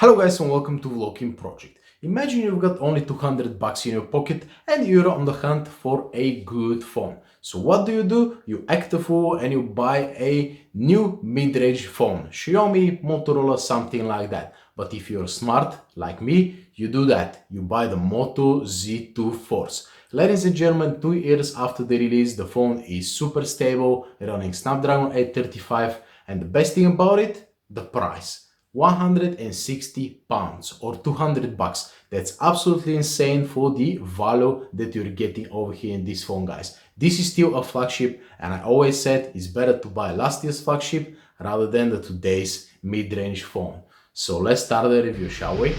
Hello guys and welcome to VoloKin Project. Imagine you've got only 200 bucks in your pocket and you're on the hunt for a good phone. So what do? You act a fool and you buy a new mid-range phone. Xiaomi, Motorola, something like that. But if you're smart like me, you do that. You buy the Moto Z2 Force. Ladies and gentlemen, 2 years after the release, the phone is super stable, running Snapdragon 835, and the best thing about it, the price. 160 pounds or 200 bucks. That's absolutely insane for the value that you're getting over here in this phone, guys. This is still a flagship, and I always said it's better to buy last year's flagship rather than the today's mid-range phone. So let's start the review, shall we?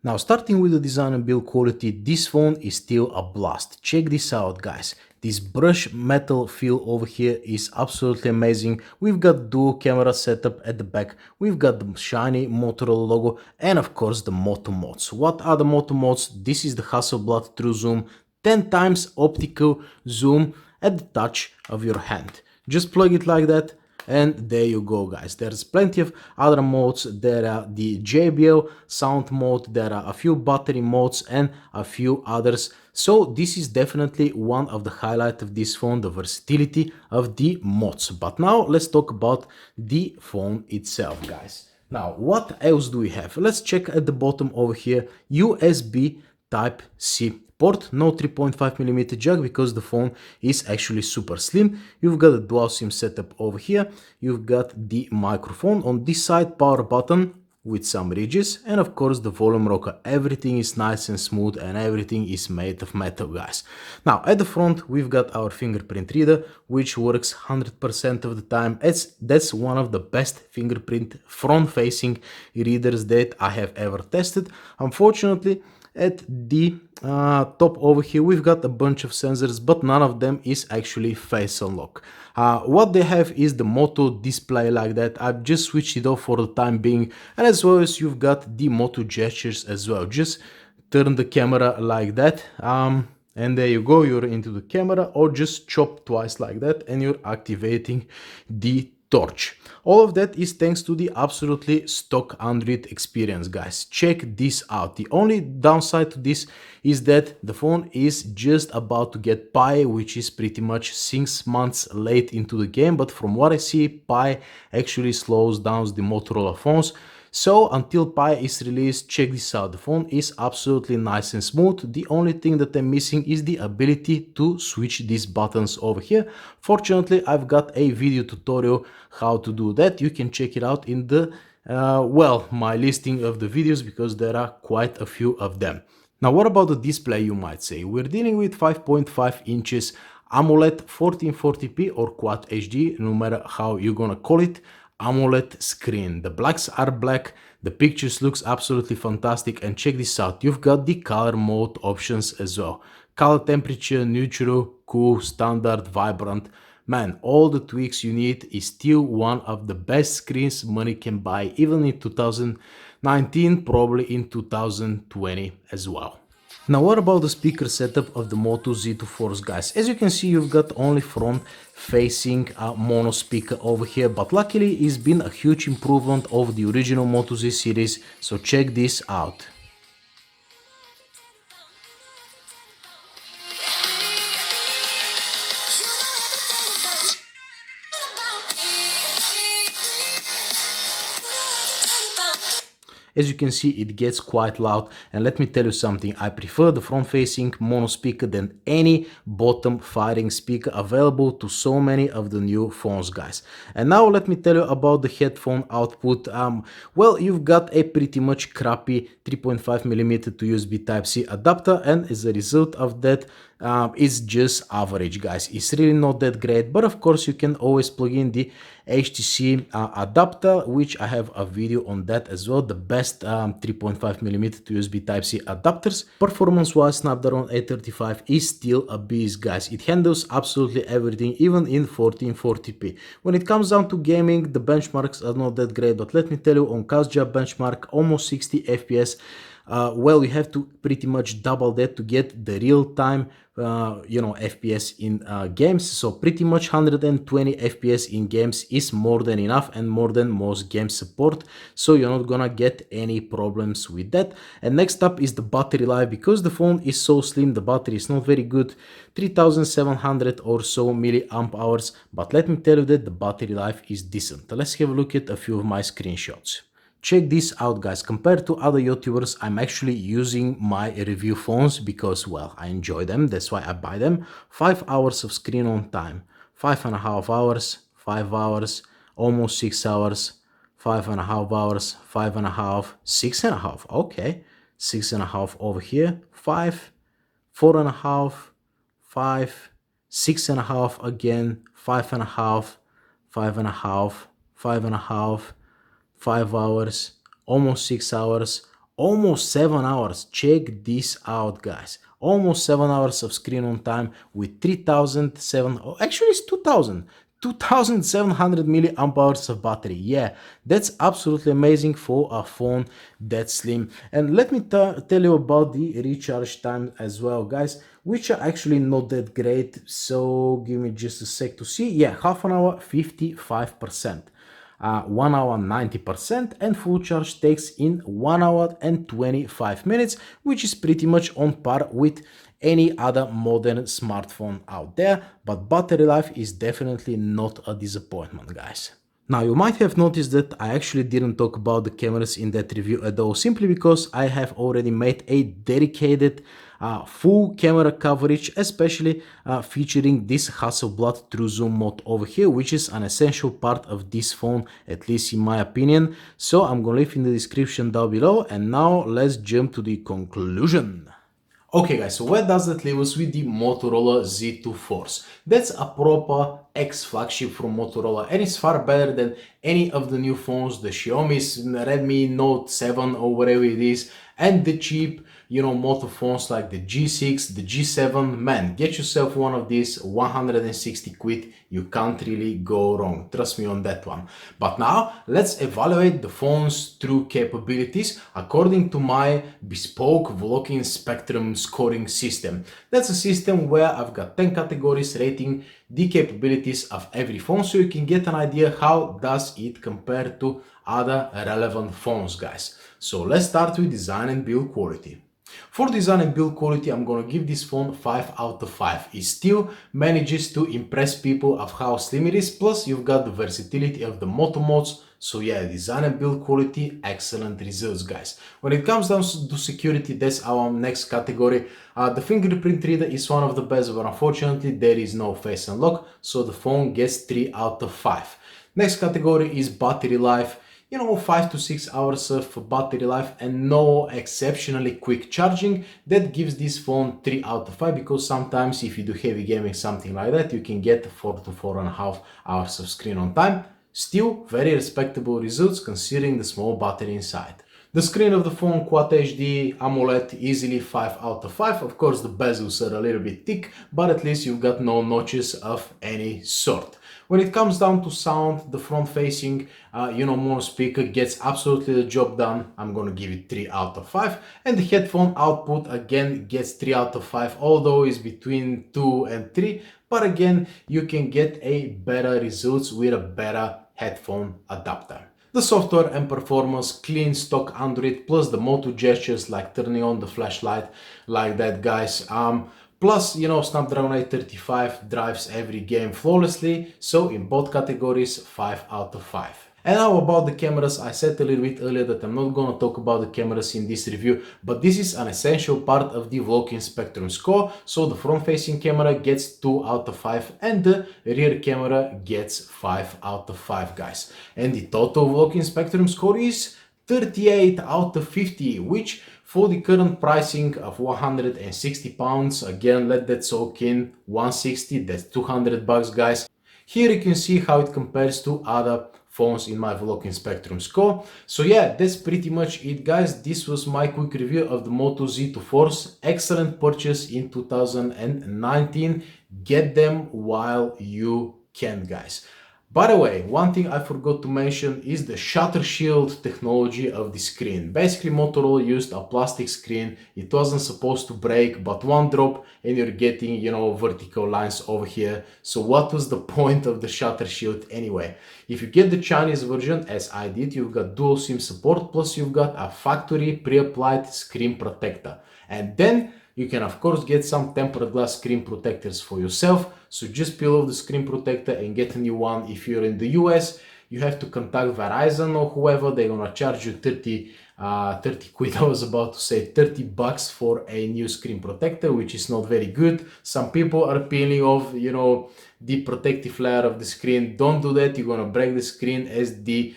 Now, starting with the design and build quality, this phone is still a blast. Check this out, guys. This brush metal feel over here is absolutely amazing. We've got dual camera setup at the back. We've got the shiny Motorola logo and of course the Moto Mods. What are the Moto Mods? This is the Hasselblad True Zoom, 10 times optical zoom at the touch of your hand. Just plug it like that. And there you go, guys. There's plenty of other modes. There are the JBL sound mode, there are a few battery modes and a few others. So this is definitely one of the highlights of this phone, the versatility of the mods. But now let's talk about the phone itself, guys. Now, what else do we have? Let's check at the bottom over here, USB Type-C port, no 3.5mm jack because the phone is actually super slim. You've got a dual SIM setup over here. You've got the microphone on this side, power button with some ridges, and of course the volume rocker. Everything is nice and smooth and everything is made of metal, guys. Now at the front we've got our fingerprint reader, which works 100% of the time. That's one of the best fingerprint front facing readers that I have ever tested. Unfortunately, at the top over here we've got a bunch of sensors, but none of them is actually face unlock. What they have is the Moto display like that. I've just switched it off for the time being, and as well as you've got the Moto gestures as well. Just turn the camera like that, and there you go, you're into the camera, or just chop twice like that and you're activating the torch. All of that is thanks to the absolutely stock Android experience, guys. Check this out. The only downside to this is that the phone is just about to get Pi, which is pretty much 6 months late into the game, but from what I see, Pi actually slows down the Motorola phones. So until Pi is released, check this out. The phone is absolutely nice and smooth. The only thing that I'm missing is the ability to switch these buttons over here. Fortunately, I've got a video tutorial how to do that. You can check it out in the my listing of the videos, because there are quite a few of them. Now, what about the display, you might say? We're dealing with 5.5 inches AMOLED 1440p or Quad HD, no matter how you're gonna call it. AMOLED screen. The blacks are black, the pictures looks absolutely fantastic, and check this out, you've got the color mode options as well. Color temperature, neutral, cool, standard, vibrant. Man, all the tweaks you need. Is still one of the best screens money can buy, even in 2019, probably in 2020 as well. Now, what about the speaker setup of the Moto Z2 Force, guys? As you can see, you've got only front facing mono speaker over here, but luckily it's been a huge improvement over the original Moto Z series, so check this out. As you can see, it gets quite loud, and let me tell you something, I prefer the front-facing mono speaker than any bottom-firing speaker available to so many of the new phones, guys. And now let me tell you about the headphone output. Well, you've got a pretty much crappy 3.5mm to USB Type-C adapter, and as a result of that, it's just average, guys. It's really not that great, but of course you can always plug in the HTC adapter, which I have a video on that as well. The best 3.5mm to USB Type-C adapters. Performance-wise, Snapdragon 835 is still a beast, guys. It handles absolutely everything, even in 1440p. When it comes down to gaming, the benchmarks are not that great, but let me tell you, on CastJab benchmark, almost 60 FPS. well, you have to pretty much double that to get the real-time FPS in games. So pretty much 120 FPS in games is more than enough and more than most games support, so you're not gonna get any problems with that. And next up is the battery life. Because the phone is so slim, the battery is not very good, 3700 or so milliamp hours, but let me tell you that the battery life is decent. Let's have a look at a few of my screenshots. Check this out, guys. Compared to other YouTubers, I'm actually using my review phones because, well, I enjoy them. That's why I buy them. 5 hours of screen on time, 5.5 hours, 5 hours, almost 6 hours, 5.5 hours, 5.5, 6.5. Okay, 6.5 over here, 5, 4.5, 5, 6.5 again, 5.5, 5.5, 5.5. 5 hours, almost 6 hours, almost 7 hours. Check this out, guys. Almost 7 hours of screen on time with 3007, oh, actually it's 2700 milliamp hours of battery. Yeah, that's absolutely amazing for a phone that slim. And let me tell you about the recharge time as well, guys, which are actually not that great. So give me just a sec to see. Yeah, half an hour, 55%. 1 hour 90%, and full charge takes in 1 hour and 25 minutes, which is pretty much on par with any other modern smartphone out there. But battery life is definitely not a disappointment, guys. Now, you might have noticed that I actually didn't talk about the cameras in that review at all, simply because I have already made a dedicated full camera coverage, especially featuring this Hasselblad True Zoom mode over here, which is an essential part of this phone, at least in my opinion. So I'm gonna leave in the description down below, and now let's jump to the conclusion. Okay, guys, so where does that leave us with the Motorola Z2 Force? That's a proper ex-flagship from Motorola, and it's far better than any of the new phones, the Xiaomi's Redmi Note 7 or whatever it is, and the cheap, Moto phones like the G6, the G7. Man, get yourself one of these, 160 quid, you can't really go wrong, trust me on that one. But now, let's evaluate the phone's true capabilities according to my bespoke VoloKin Spectrum scoring system. That's a system where I've got 10 categories rating the capabilities of every phone, so you can get an idea how does it compare to other relevant phones, guys. So let's start with design and build quality. For design and build quality, I'm gonna give this phone 5 out of 5. It still manages to impress people of how slim it is, plus you've got the versatility of the Moto Mods. So yeah, design and build quality, excellent results, guys. When it comes down to security, that's our next category. The Fingerprint Reader is one of the best, but unfortunately there is no face unlock, so the phone gets 3 out of 5. Next category is battery life. 5 to 6 hours of battery life and no exceptionally quick charging. That gives this phone 3 out of 5, because sometimes if you do heavy gaming, something like that, you can get 4 to 4.5 hours of screen on time. Still very respectable results considering the small battery inside. The screen of the phone, Quad HD AMOLED, easily 5 out of 5. Of course the bezels are a little bit thick, but at least you've got no notches of any sort. When it comes down to sound, the front-facing, mono speaker gets absolutely the job done. I'm gonna give it 3 out of 5. And the headphone output again gets 3 out of 5, although it's between 2 and 3. But again, you can get a better results with a better headphone adapter. The software and performance, clean stock Android, plus the Moto gestures like turning on the flashlight like that, guys. Plus, Snapdragon 835 drives every game flawlessly, so in both categories, 5 out of 5. And now about the cameras, I said a little bit earlier that I'm not gonna talk about the cameras in this review, but this is an essential part of the VoloKin Spectrum score. So the front-facing camera gets 2 out of 5 and the rear camera gets 5 out of 5, guys. And the total VoloKin Spectrum score is 38 out of 50, which for the current pricing of 160 pounds, again, let that soak in, 160, that's 200 bucks, guys. Here you can see how it compares to other phones in my VoloKin Spectrum score. So yeah, that's pretty much it, guys. This was my quick review of the Moto Z2 Force. Excellent purchase in 2019. Get them while you can, guys. By the way, one thing I forgot to mention is the Shatter Shield technology of the screen. Basically, Motorola used a plastic screen. It wasn't supposed to break, but one drop and you're getting, you know, vertical lines over here. So what was the point of the Shatter Shield anyway? If you get the Chinese version, as I did, you've got dual SIM support, plus you've got a factory pre-applied screen protector. And then you can of course get some tempered glass screen protectors for yourself. So just peel off the screen protector and get a new one. If you're in the US, you have to contact Verizon or whoever. They're gonna charge you 30 quid. I was about to say 30 bucks for a new screen protector, which is not very good. Some people are peeling off, you know, the protective layer of the screen. Don't do that. You're gonna break the screen as the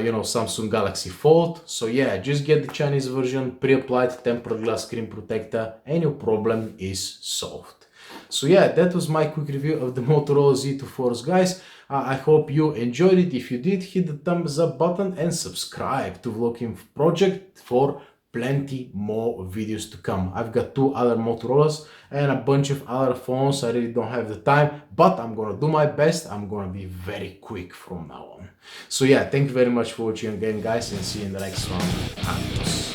you know, Samsung Galaxy Fold. So yeah, just get the Chinese version, pre-applied tempered glass screen protector, and your problem is solved. So yeah, that was my quick review of the Motorola Z2 Force, guys. I hope you enjoyed it. If you did, hit the thumbs up button and subscribe to VoloKin Project for plenty more videos to come. I've got 2 other Motorola's and a bunch of other phones. I really don't have the time, but I'm gonna do my best. I'm gonna be very quick from now on. So yeah, thank you very much for watching again, guys, and see you in the next one. Adios.